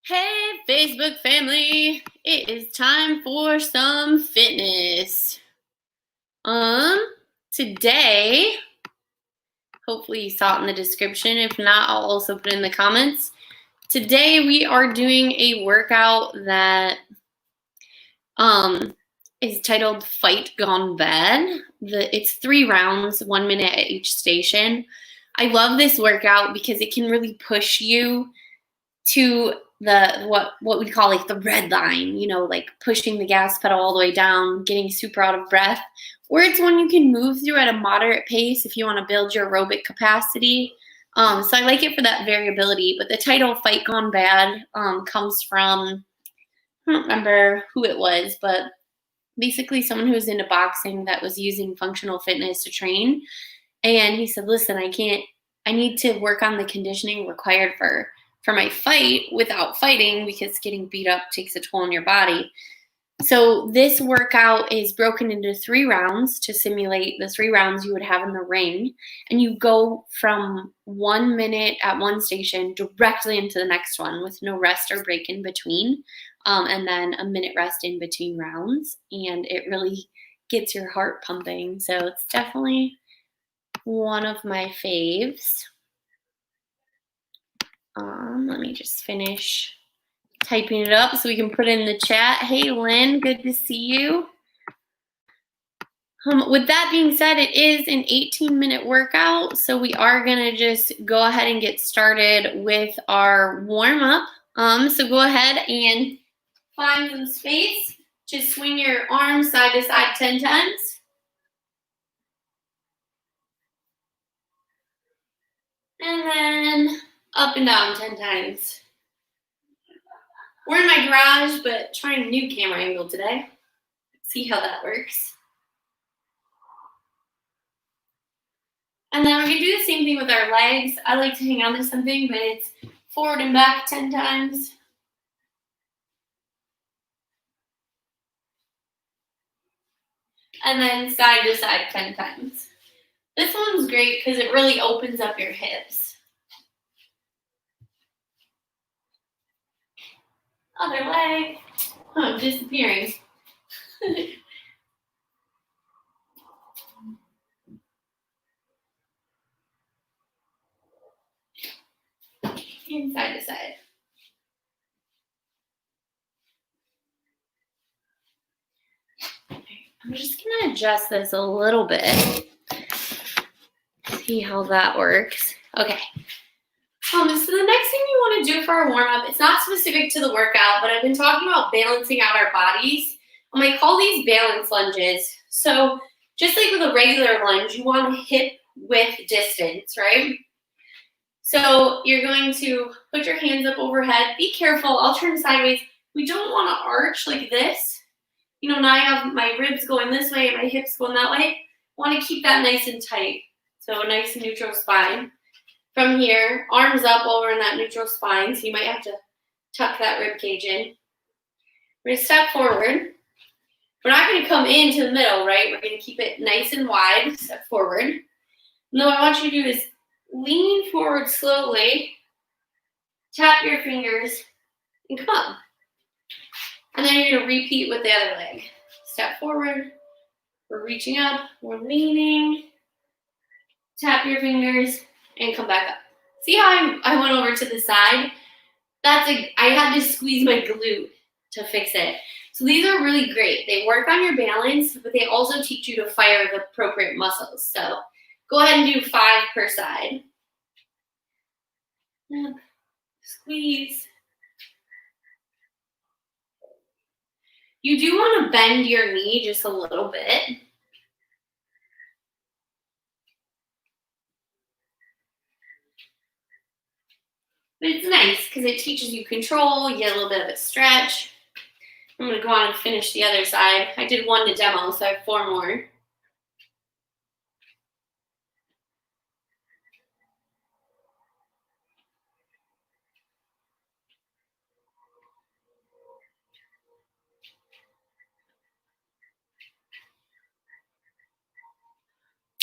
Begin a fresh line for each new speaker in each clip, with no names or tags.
Hey, Facebook family! It is time for some fitness. Today, hopefully you saw it in the description. If not, I'll also put it in the comments. Today we are doing a workout that is titled Fight Gone Bad. It's 3 rounds, 1 minute at each station. I love this workout because it can really push you to the what we call like the red line, like pushing the gas pedal all the way down, getting super out of breath, or it's one you can move through at a moderate pace if you want to build your aerobic capacity. So I like it for that variability. But the title Fight Gone Bad comes from, I don't remember who it was, but basically someone who was into boxing that was using functional fitness to train. And he said, listen, I need to work on the conditioning required for my fight without fighting, because getting beat up takes a toll on your body. So this workout is broken into 3 rounds to simulate the 3 rounds you would have in the ring. And you go from 1 minute at one station directly into the next one with no rest or break in between. And then a minute rest in between rounds. And it really gets your heart pumping. So it's definitely one of my faves. Let me just finish typing it up so we can put it in the chat. Hey, Lynn, good to see you. With that being said, it is an 18-minute workout, so we are going to just go ahead and get started with our warm-up. So go ahead and find some space. Just swing your arms side to side 10 times. And then up and down 10 times. We're in my garage, but trying a new camera angle today. Let's see how that works. And then we're going to do the same thing with our legs. I like to hang on to something, but it's forward and back 10 times. And then side to side 10 times. This one's great because it really opens up your hips. Other leg. Oh, disappearing. And side to side. I'm just going to adjust this a little bit. See how that works. Okay. So the next thing we want to do for our warm-up, it's not specific to the workout, but I've been talking about balancing out our bodies. I call these balance lunges. So just like with a regular lunge, you want hip width distance, right? So you're going to put your hands up overhead. Be careful. I'll turn sideways. We don't want to arch like this. Now I have my ribs going this way and my hips going that way. I want to keep that nice and tight. So a nice neutral spine. From here, arms up while we're in that neutral spine, so you might have to tuck that rib cage in. We're going to step forward. We're not going to come into the middle, right? We're going to keep it nice and wide, step forward. And then what I want you to do is lean forward slowly, tap your fingers, and come up. And then you're going to repeat with the other leg. Step forward, we're reaching up, we're leaning, tap your fingers, and come back up. See how I went over to the side? I had to squeeze my glute to fix it. So these are really great. They work on your balance, but they also teach you to fire the appropriate muscles. So go ahead and do 5 per side. Squeeze. You do want to bend your knee just a little bit. But it's nice because it teaches you control. You get a little bit of a stretch. I'm going to go on and finish the other side. I did 1 to demo, so I have 4 more.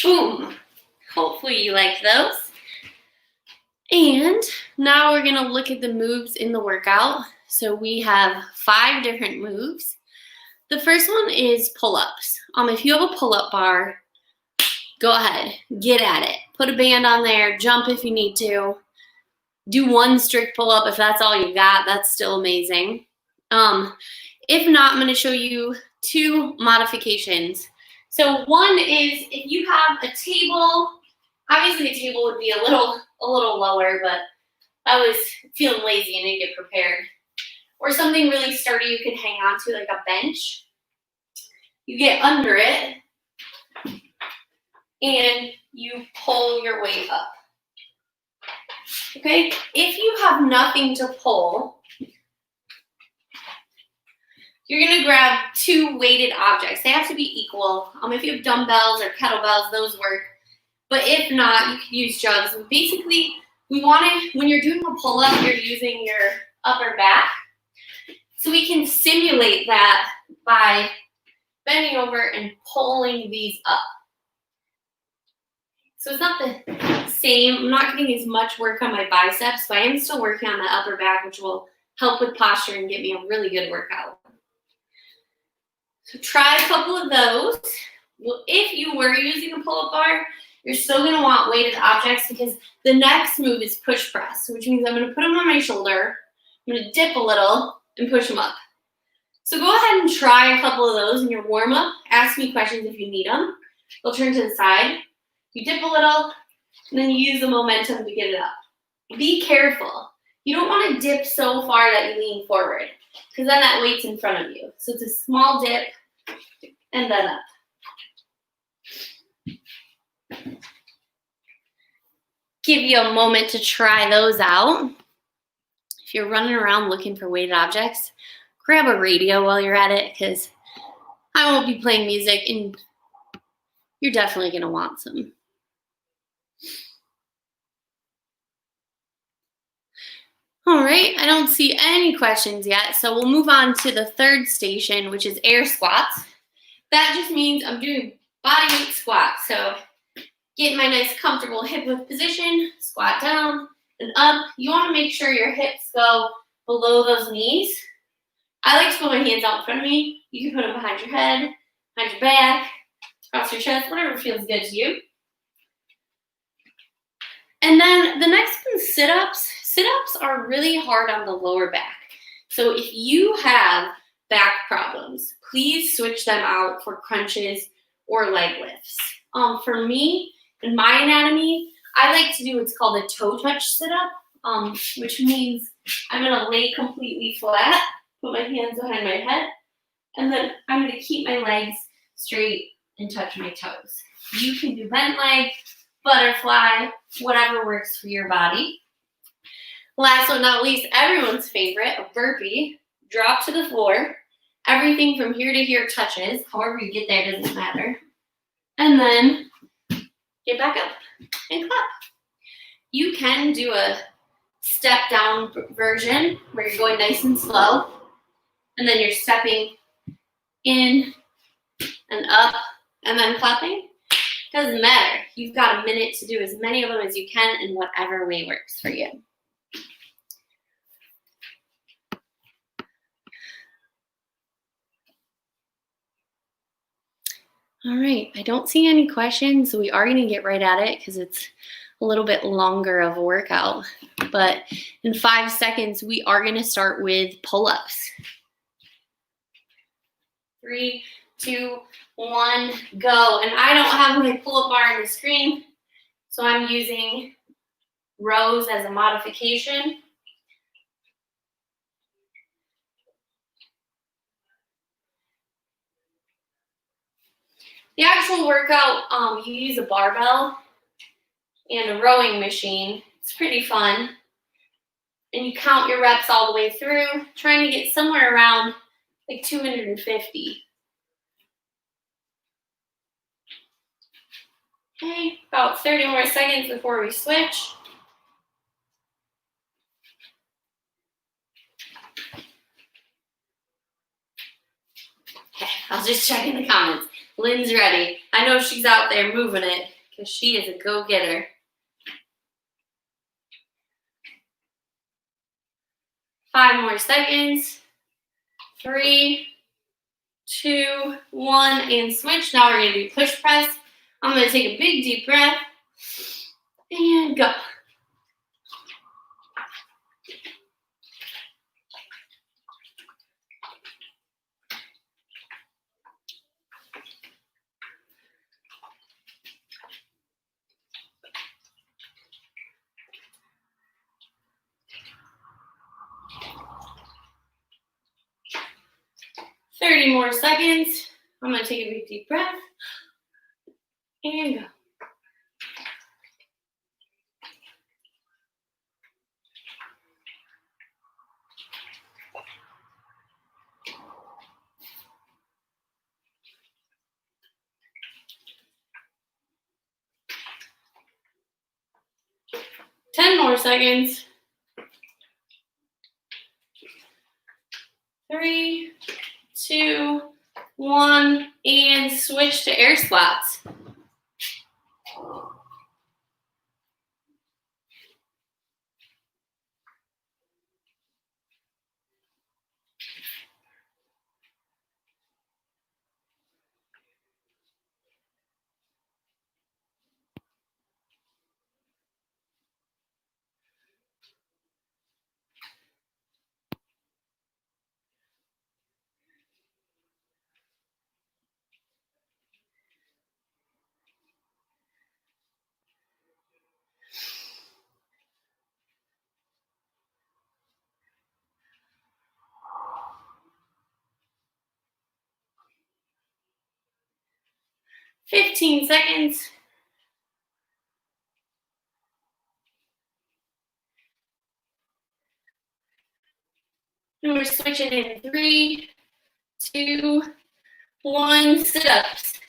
Boom. Hopefully you like those. And now we're gonna look at the moves in the workout. So we have 5 different moves. The first one is pull-ups. If you have a pull-up bar, go ahead, get at it. Put a band on there, jump if you need to. Do 1 strict pull-up if that's all you got, that's still amazing. If not, I'm gonna show you 2 modifications. So one is if you have a table, obviously a table would be a little lower, but I was feeling lazy and didn't get prepared. Or something really sturdy you can hang on to, like a bench. You get under it and you pull your weight up. Okay? If you have nothing to pull, you're gonna grab 2 weighted objects. They have to be equal. If you have dumbbells or kettlebells, those work. But if not, you can use jugs. And basically, we want to, when you're doing a pull-up, you're using your upper back. So we can simulate that by bending over and pulling these up. So it's not the same. I'm not getting as much work on my biceps, but I am still working on the upper back, which will help with posture and get me a really good workout. So try a couple of those. Well, if you were using a pull-up bar, you're still going to want weighted objects because the next move is push press, which means I'm going to put them on my shoulder, I'm going to dip a little, and push them up. So go ahead and try a couple of those in your warm-up. Ask me questions if you need them. They'll turn to the side. You dip a little, and then you use the momentum to get it up. Be careful. You don't want to dip so far that you lean forward because then that weight's in front of you. So it's a small dip and then up. Give you a moment to try those out. If you're running around looking for weighted objects, grab a radio while you're at it because I won't be playing music and you're definitely going to want some. All right, I don't see any questions yet, so we'll move on to the third station, which is air squats. That just means I'm doing body weight squats. So get my nice comfortable hip width position, squat down and up. You want to make sure your hips go below those knees. I like to put my hands out in front of me. You can put them behind your head, behind your back, across your chest, whatever feels good to you. And then the next one is sit-ups. Sit-ups are really hard on the lower back. So if you have back problems, please switch them out for crunches or leg lifts. For me, in my anatomy, I like to do what's called a toe touch sit-up, which means I'm gonna lay completely flat, put my hands behind my head, and then I'm gonna keep my legs straight and touch my toes. You can do bent leg, butterfly, whatever works for your body. Last but not least, everyone's favorite, a burpee. Drop to the floor. Everything from here to here touches. However you get there doesn't matter. And then get back up and clap. You can do a step down version where you're going nice and slow. And then you're stepping in and up and then clapping. Doesn't matter. You've got a minute to do as many of them as you can in whatever way works for you. All right, I don't see any questions, so we are going to get right at it because it's a little bit longer of a workout. But in 5 seconds, we are going to start with pull-ups. 3, 2, 1, go. And I don't have my pull-up bar on the screen, so I'm using rows as a modification. The actual workout, you use a barbell and a rowing machine. It's pretty fun. And you count your reps all the way through, trying to get somewhere around like 250. Okay, about 30 more seconds before we switch. Okay, I was just checking the comments. Lynn's ready. I know she's out there moving it because she is a go-getter. 5 more seconds. 3, 2, 1, and switch. Now we're going to do push press. I'm going to take a big deep breath and go. Thirty more seconds. I'm going to take a big deep breath and go. Ten more seconds. 3, 2, 1, and switch to air squats. Fifteen seconds. And we're switching in 3, 2, 1, sit-ups.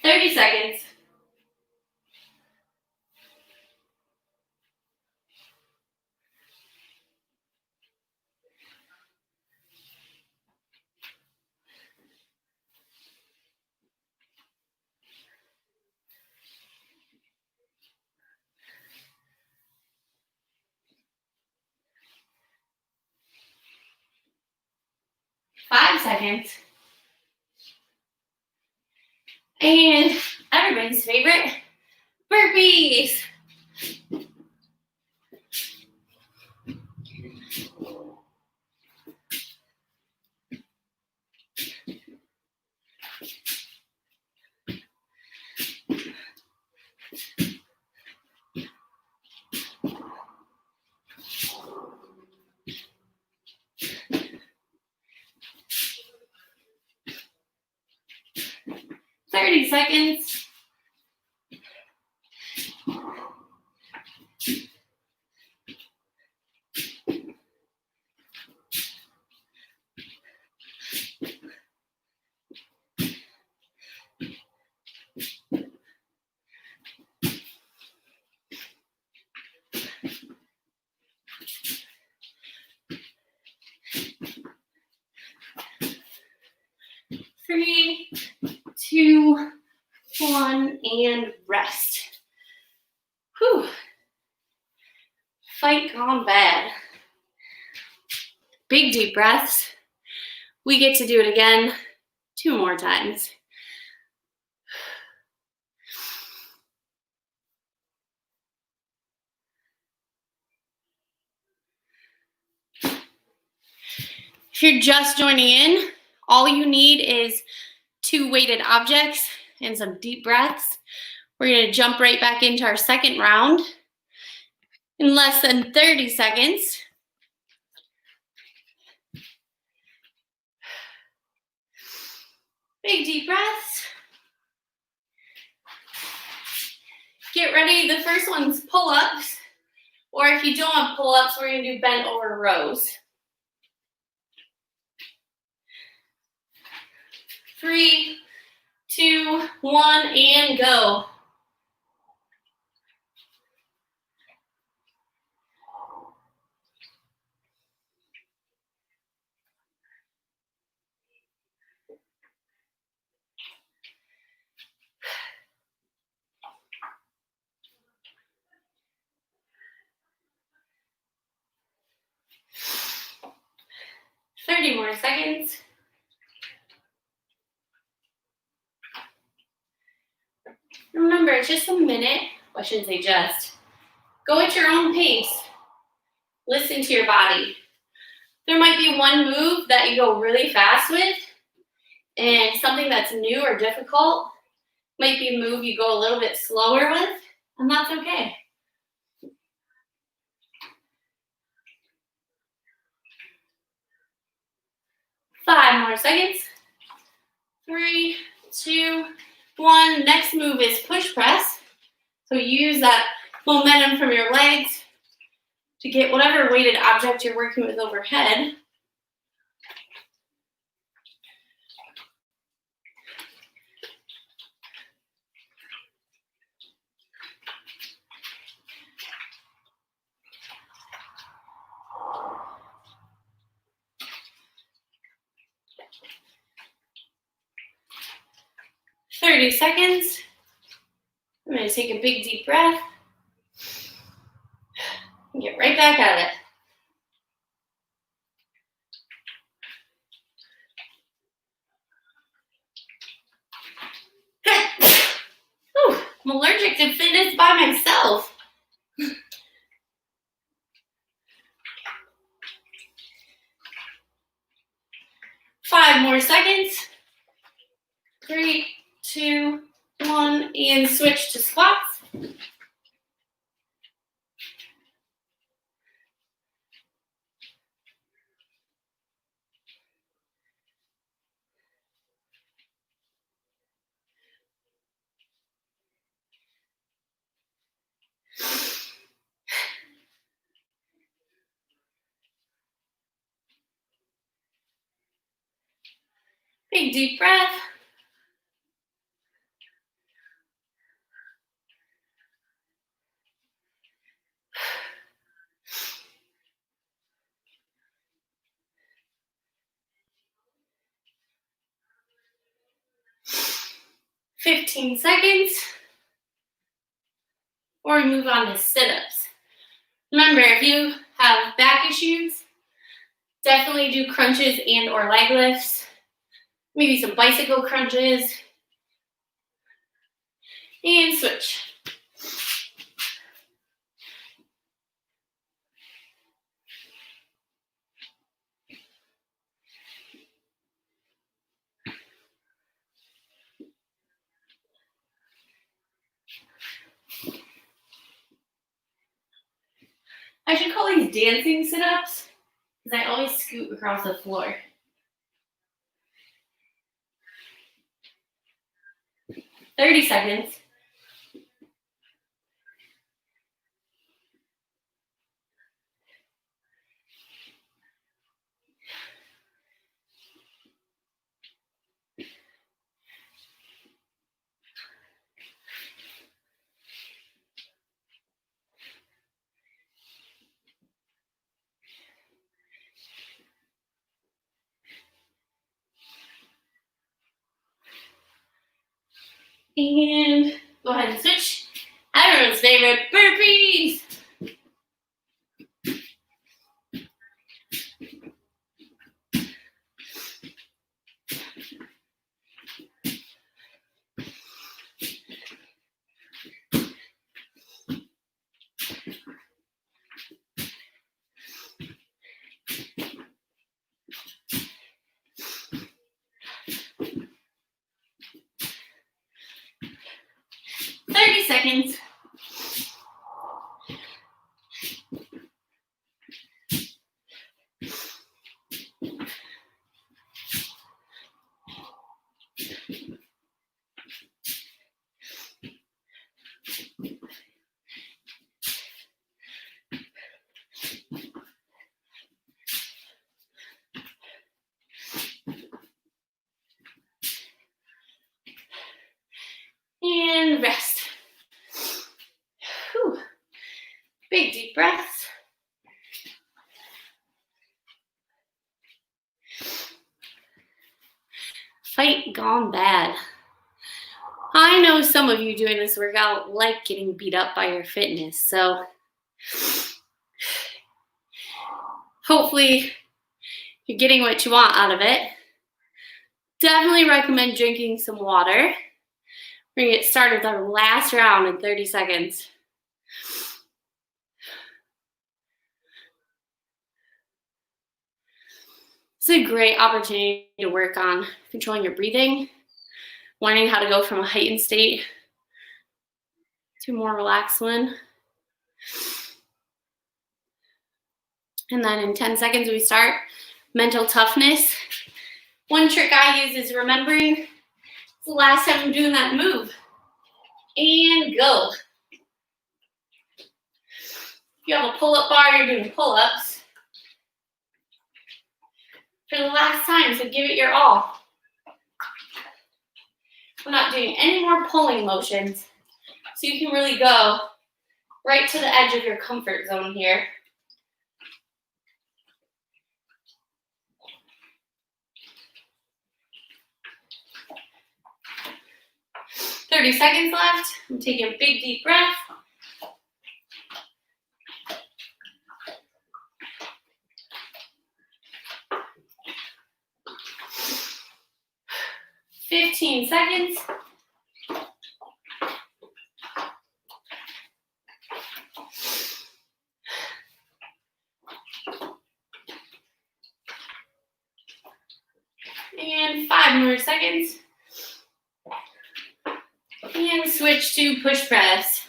Thirty seconds. Five seconds. And everybody's favorite, burpees. Thirty seconds. Three, 2, 1, and rest. Whew. Fight gone bad. Big deep breaths. We get to do it again 2 more times. If you're just joining in, all you need is 2 weighted objects and some deep breaths. We're going to jump right back into our second round in less than 30 seconds. Big deep breaths. Get ready. The first one's pull-ups, or if you don't have pull-ups, we're going to do bent over rows. 3, 2, 1, and go. Thirty more seconds. Remember, it's just a minute. Well, I shouldn't say just. Go at your own pace. Listen to your body. There might be one move that you go really fast with, and something that's new or difficult might be a move you go a little bit slower with, and that's okay. 5 more seconds. 3, 2, 1. Next move is push press. So use that momentum from your legs to get whatever weighted object you're working with overhead. "30 seconds. I'm going to take a big deep breath and get right back at it. Whew, I'm allergic to fitness by myself. 5 more seconds. 3, 2, 1, and switch to squats. Big deep breath. "15 seconds. Or we move on to sit-ups. Remember, if you have back issues, definitely do crunches and or leg lifts. Maybe some bicycle crunches. And switch. I should call these dancing sit-ups because I always scoot across the floor. 30 seconds. And go ahead and switch. Everyone's favorite, burpees. Seconds. Fight gone bad. I know some of you doing this workout like getting beat up by your fitness, so hopefully you're getting what you want out of it. Definitely recommend drinking some water. We're gonna get started with our last round in 30 seconds. It's a great opportunity to work on controlling your breathing, learning how to go from a heightened state to a more relaxed one. And then in 10 seconds, we start mental toughness. One trick I use is remembering it's the last time I'm doing that move. And go. If you have a pull-up bar, you're doing pull-ups. For the last time, so give it your all. We're not doing any more pulling motions, so you can really go right to the edge of your comfort zone here. "30 seconds left. I'm taking a big deep breath. "15 seconds. And 5 more seconds. And switch to push press.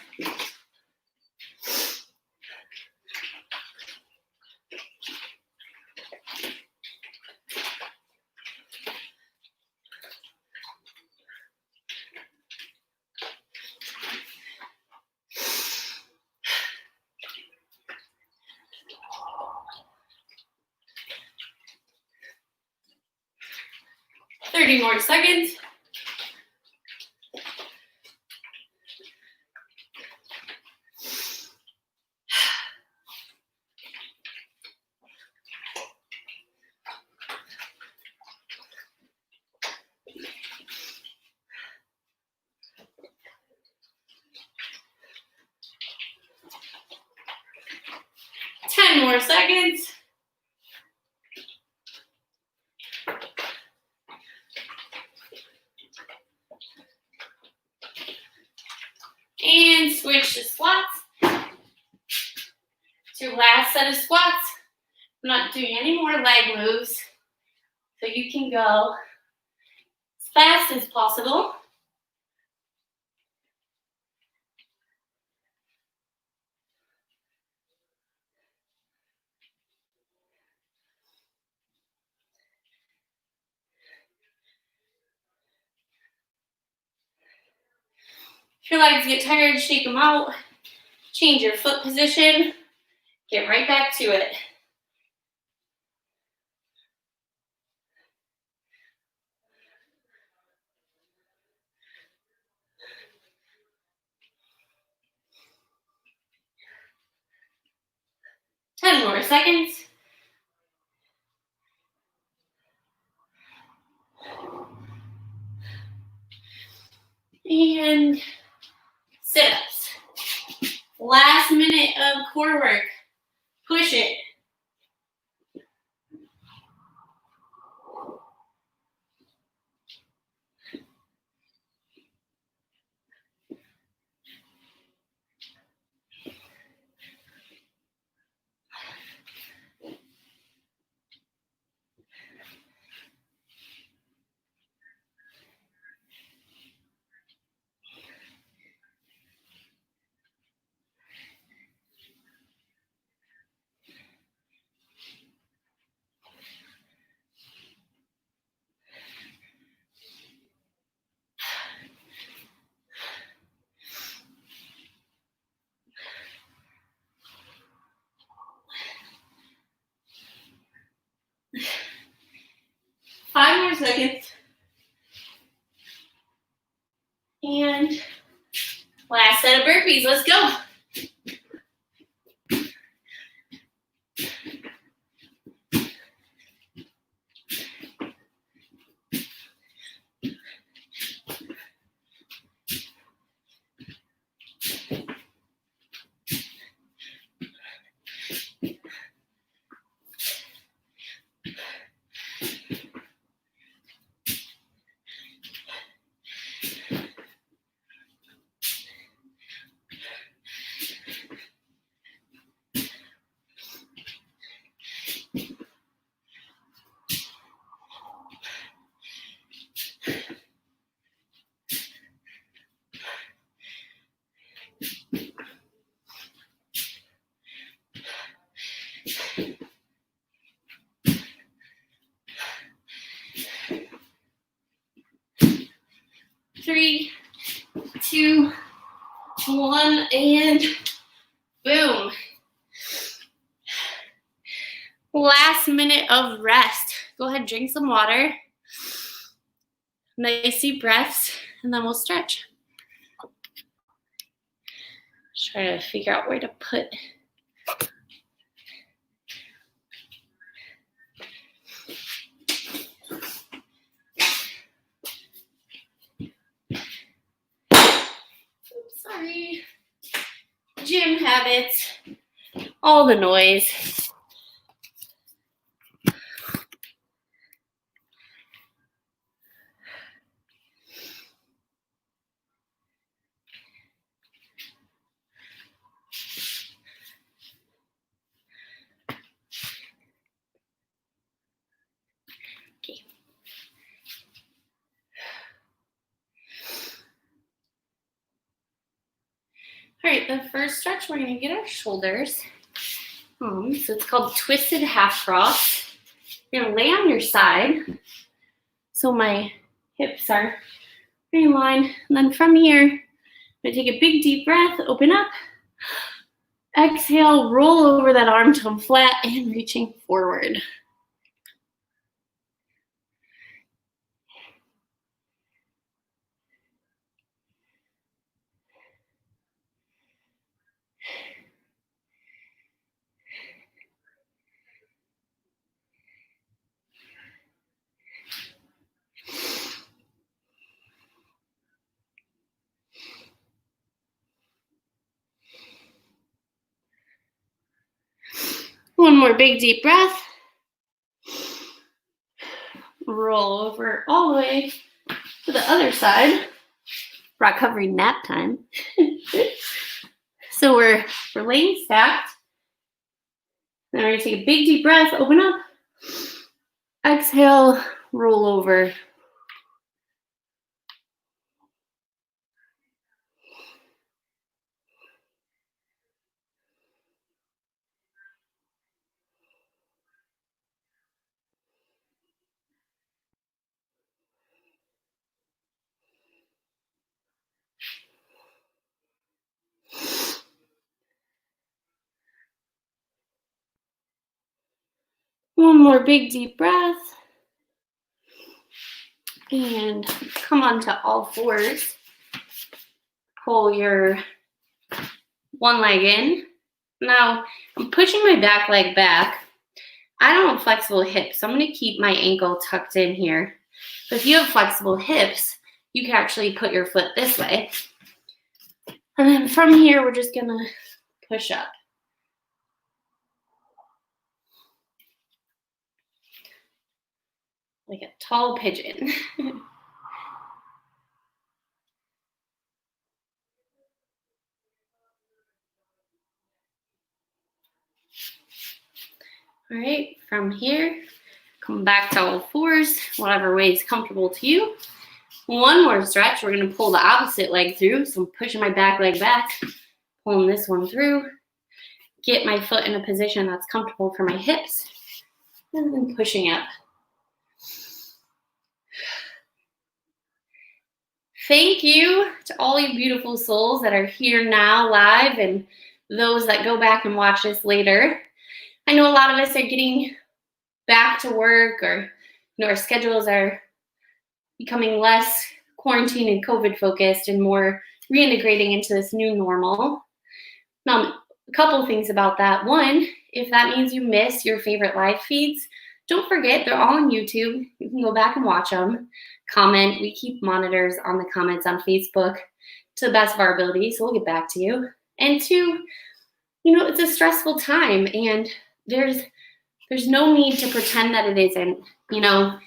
"30 more seconds. "10 more seconds. And switch to squats. It's your last set of squats. I'm not doing any more leg moves, so you can go as fast as possible. If your legs get tired, shake them out. Change your foot position. Get right back to it. "10 more seconds. And sit-ups. Last minute of core work. Push it. Five more seconds. And last set of burpees. Let's go. Three, 2, 1, and boom. Last minute of rest. Go ahead, drink some water. Nice deep breaths, and then we'll stretch. Try to figure out where to put. Oops, sorry. Gym habits, all the noise. Okay. All right, the first stretch, we're gonna get our shoulders. So it's called twisted half cross. You're gonna lay on your side. So my hips are in line. And then from here, I'm gonna take a big deep breath, open up. Exhale, roll over that arm till I'm flat and reaching forward. One more big deep breath. Roll over all the way to the other side. ROCovery nap time. So we're laying stacked. Then we're gonna take a big deep breath, open up. Exhale, roll over. One more big deep breath. And come onto all fours. Pull your one leg in. Now, I'm pushing my back leg back. I don't have flexible hips, so I'm going to keep my ankle tucked in here. But if you have flexible hips, you can actually put your foot this way. And then from here, we're just going to push up. Like a tall pigeon. All right, from here, come back to all fours, whatever way is comfortable to you. One more stretch. We're going to pull the opposite leg through. So I'm pushing my back leg back, pulling this one through. Get my foot in a position that's comfortable for my hips. And then pushing up. Thank you to all you beautiful souls that are here now live and those that go back and watch this later. I know a lot of us are getting back to work, or our schedules are becoming less quarantine and COVID focused and more reintegrating into this new normal. Now, a couple things about that. One, if that means you miss your favorite live feeds, don't forget they're all on YouTube. You can go back and watch them. Comment. We keep monitors on the comments on Facebook to the best of our ability, so we'll get back to you. And two, it's a stressful time, and there's no need to pretend that it isn't. You know,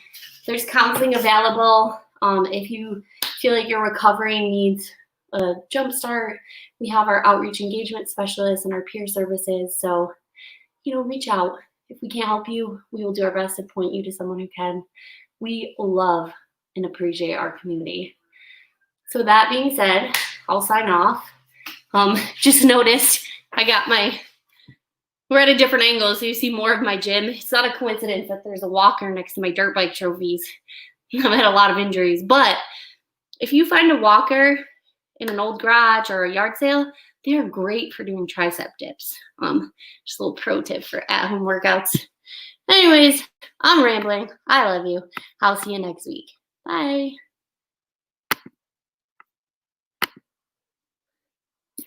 there's counseling available. If you feel like your recovery needs a jump start, we have our outreach engagement specialists and our peer services. So, you know, reach out. If we can't help you, we will do our best to point you to someone who can. We love and appreciate our community. So that being said, I'll sign off. Just noticed we're at a different angle, so you see more of my gym. It's not a coincidence that there's a walker next to my dirt bike trophies. I've had a lot of injuries, but if you find a walker in an old garage or a yard sale, they're great for doing tricep dips. Just a little pro tip for at-home workouts. Anyways, I'm rambling. I love you. I'll see you next week. Bye.